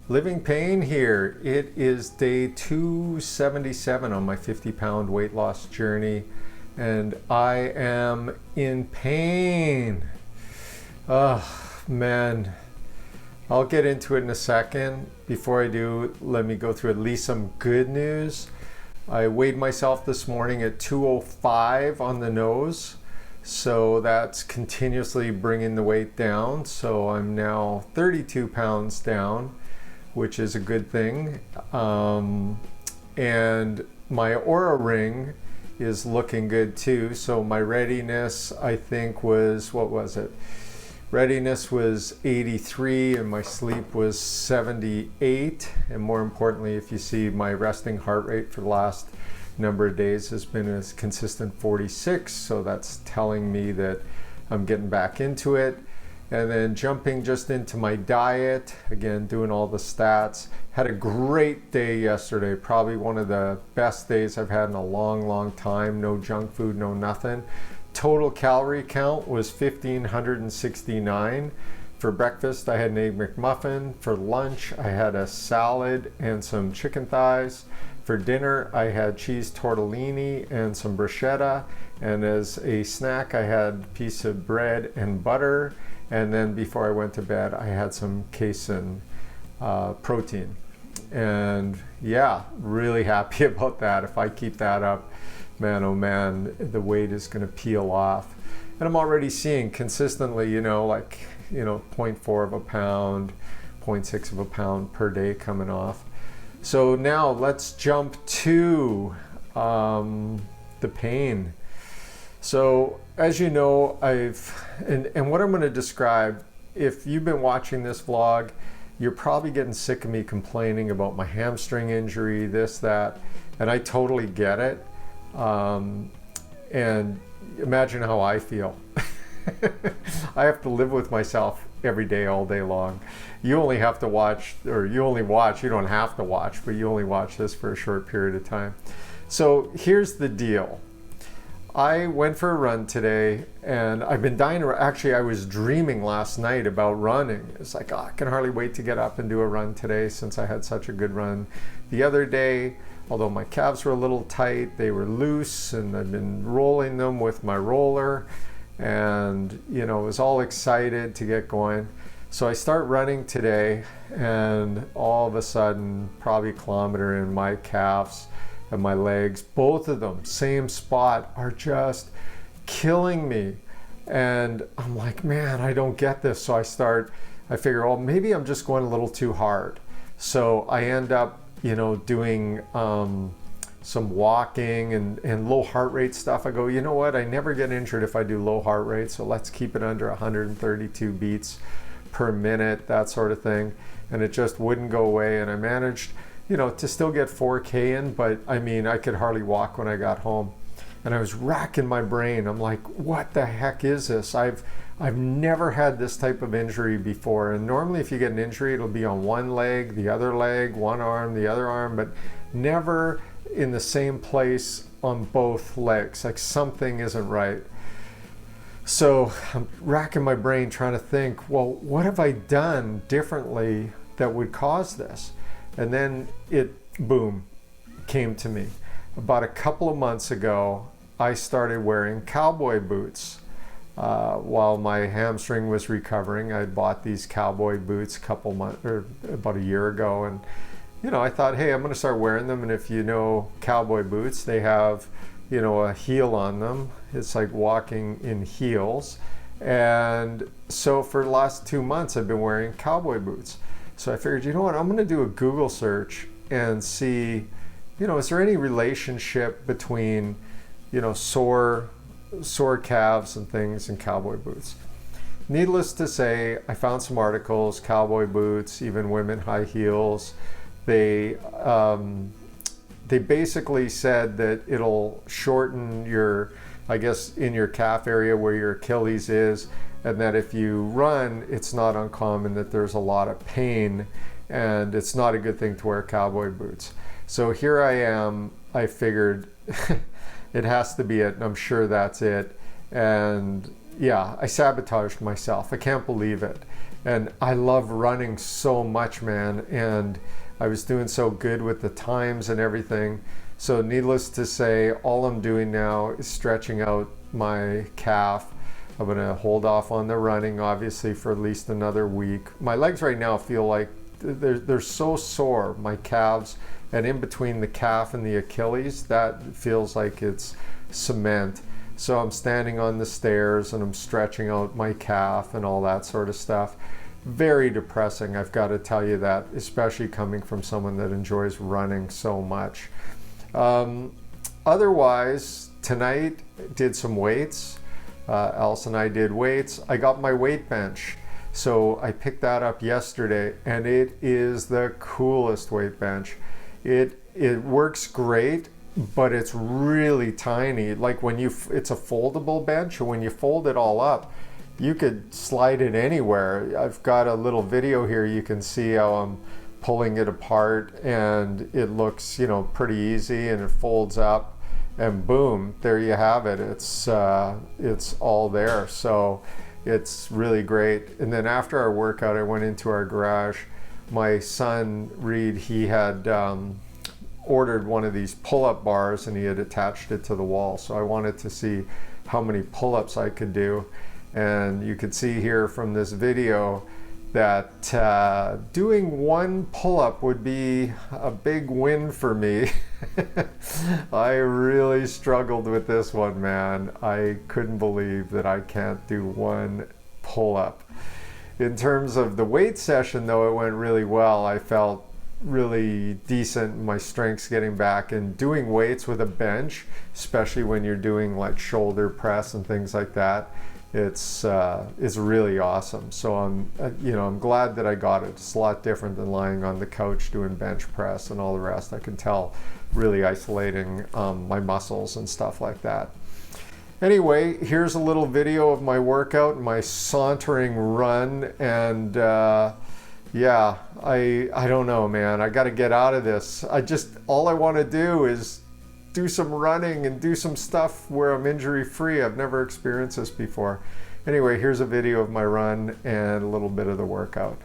Living pain here. It is day 277 on my 50-pound weight loss journey, and I am in pain. Oh, man. I'll get into it in a second. Before I do, let me go through at least some good news. I weighed myself this morning at 205 on the nose. So that's continuously bringing the weight down. So I'm now 32 pounds down, which is a good thing. And my Aura ring is looking good too. So my readiness, I think, was, what was it? Readiness was 83 and my sleep was 78. And more importantly, if you see, my resting heart rate for the last number of days has been a consistent 46. So that's telling me that I'm getting back into it. And then jumping just into my diet, again, doing all the stats. Had a great day yesterday, probably one of the best days I've had in a long, long time. No junk food, no nothing. Total calorie count was 1,569. For breakfast, I had an Egg McMuffin. For lunch, I had a salad and some chicken thighs. For dinner, I had cheese tortellini and some bruschetta. And as a snack, I had a piece of bread and butter. And then before I went to bed, I had some casein protein. And yeah, really happy about that. If I keep that up, man, oh man, the weight is going to peel off. And I'm already seeing consistently, like, 0.4 of a pound, 0.6 of a pound per day coming off. So now let's jump to the pain. So as you know, and what I'm going to describe, if you've been watching this vlog, you're probably getting sick of me complaining about my hamstring injury, this, that, and I totally get it. And imagine how I feel. I have to live with myself every day, all day long. You only have to watch, or you only watch, you don't have to watch, but you only watch this for a short period of time. So here's the deal. I went for a run today, and I've been dying to, actually I was dreaming last night about running. It's like, I can hardly wait to get up and do a run today since I had such a good run the other day. Although my calves were a little tight, they were loose, and I've been rolling them with my roller, and was all excited to get going. So I start running today, and all of a sudden, probably a kilometer in, my calves and my legs, both of them, same spot, are just killing me. And I'm like, man, I don't get this. So I figure, well, maybe I'm just going a little too hard. So I end up doing some walking and low heart rate stuff. I go, you know what? I never get injured if I do low heart rate, so let's keep it under 132 beats per minute, that sort of thing. And it just wouldn't go away. And I managed, to still get 4K in, but I mean, I could hardly walk when I got home. And I was racking my brain. I'm like, what the heck is this? I've never had this type of injury before. And normally if you get an injury, it'll be on one leg, the other leg, one arm, the other arm, but never in the same place on both legs. Like something isn't right. So I'm racking my brain trying to think, well, what have I done differently that would cause this? And then it, boom, came to me. About a couple of months ago, I started wearing cowboy boots. While my hamstring was recovering, I bought these cowboy boots about a year ago, and I thought, hey, I'm going to start wearing them. And if you know cowboy boots, they have a heel on them. It's like walking in heels. And so for the last 2 months, I've been wearing cowboy boots. So I figured, you know what, I'm going to do a Google search and see, is there any relationship between sore calves and things and cowboy boots. Needless to say, I found some articles, cowboy boots, even women high heels. They basically said that it'll shorten your, I guess, in your calf area where your Achilles is, and that if you run, it's not uncommon that there's a lot of pain, and it's not a good thing to wear cowboy boots. So here I am, I figured it has to be it, and I'm sure that's it. And yeah, I sabotaged myself. I can't believe it. And I love running so much, man. And I was doing so good with the times and everything. So needless to say, all I'm doing now is stretching out my calf. I'm going to hold off on the running, obviously, for at least another week. My legs right now feel like they're so sore, my calves, and in between the calf and the Achilles, that feels like it's cement. So I'm standing on the stairs and I'm stretching out my calf and all that sort of stuff. Very depressing, I've got to tell you that, especially coming from someone that enjoys running so much. Otherwise, tonight did some weights. Alice and I did weights. I got my weight bench. So I picked that up yesterday, and it is the coolest weight bench. It works great, but it's really tiny. Like it's a foldable bench, and when you fold it all up, you could slide it anywhere. I've got a little video here. You can see how I'm pulling it apart, and it looks, pretty easy, and it folds up, and boom, there you have it. It's all there. So it's really great. And then after our workout, I went into our garage. My son, Reed, he had ordered one of these pull-up bars, and he had attached it to the wall. So I wanted to see how many pull-ups I could do. And you could see here from this video that doing one pull-up would be a big win for me. I really struggled with this one, man. I couldn't believe that I can't do one pull-up. In terms of the weight session, though, it went really well. I felt really decent, my strength's getting back, and doing weights with a bench, especially when you're doing like shoulder press and things like that, it's really awesome. So I'm glad that I got it. It's a lot different than lying on the couch doing bench press and all the rest. I can tell, really isolating my muscles and stuff like that. Anyway, here's a little video of my workout, my sauntering run, and yeah, I don't know, man. I got to get out of this. All I want to do is do some running and do some stuff where I'm injury free. I've never experienced this before. Anyway, here's a video of my run and a little bit of the workout.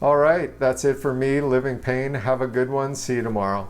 All right, that's it for me, Living Pain. Have a good one. See you tomorrow.